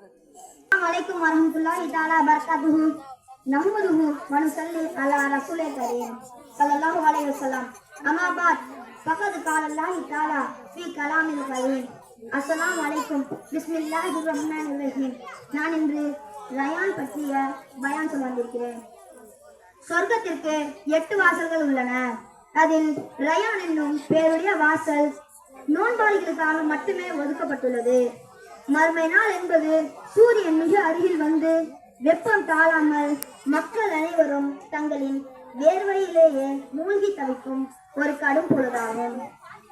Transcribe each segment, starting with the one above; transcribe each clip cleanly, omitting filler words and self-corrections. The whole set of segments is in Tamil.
Assalamualaikum warahmatullahi taala wabarakatuh. Nahmaduhu wa nusalli ala rasulil karim sallallahu alaihi wasallam. Amma ba'd. Faqad qala Allah taala fi kalamil karim. Assalamualaikum. Bismillahirrahmanirrahim. நான் இன்று ரயான் பற்றிய பயான் சொல்ல வந்திருக்கிறேன். சொர்க்கத்திற்கு 8 வாசல்கள் உள்ளன. அதில் ரயான் என்னும் பேருடைய வாசல் நோன்பாளிகளுக்காக மட்டுமே ஒதுக்கப்பட்டுள்ளது. மறுமை நாள் என்பது சூரியன் மிக அருகில் வந்து வெப்பம் தாழாமல் மக்கள் அனைவரும் தங்களின் வேர்வையிலேயே மூழ்கி தவிக்கும் ஒரு கடும் பொழுதாகும்.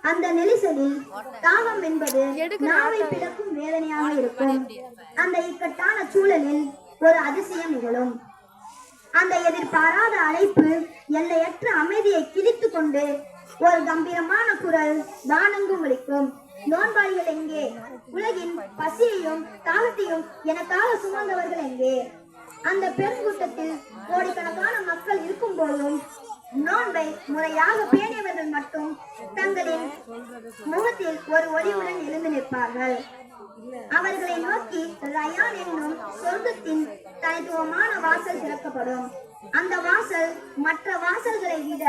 அந்த நெரிசலில் தாகம் என்பது நாவை பிளக்கும் வேதனையாக இருக்கும். அந்த இக்கட்டான சூழலில் ஒரு அதிசயம் நிகழும். அந்த எதிர்பாராத அழைப்பு எல்லையற்ற அமைதியை கிழித்து கொண்டு ஒரு கம்பீரமான குரல் வானெங்கும் ஒலிக்கும். நோன்பாளிகள் எங்கே? உலகின் பசியையும் தாகத்தையும் எனக்காக சுமந்தவர்கள் எங்கே? அந்த பெருங்கூட்டத்தில் கோடிக்கணக்கான மக்கள் இருக்கும் போதும் நோன்பை முறையாக பேணியவர்கள் மட்டும் தங்களின் முகத்தில் ஒரு ஒளியுடன் எழுந்து நிற்பார்கள். அவர்களை நோக்கி ரயான் என்னும் சொர்க்கத்தின் தனித்துவமான வாசல் திறக்கப்படும். அந்த வாசல் மற்ற வாசல்களை விட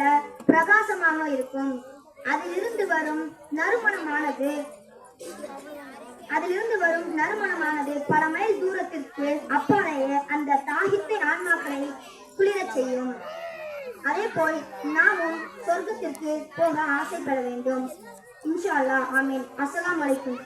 பிரகாசமாக இருக்கும். அதிலிருந்து வரும் நறுமணமானது பல மைல் தூரத்திற்கு அப்பாலேயே அந்த தாகித்த ஆன்மாக்களை குளிரச் செய்யும். அதே போல் நாமும் சொர்க்கத்திற்கு போக ஆசைப்பட வேண்டும். இன்ஷா அல்லாஹ். ஆமீன். அஸ்ஸலாமு அலைக்கும்.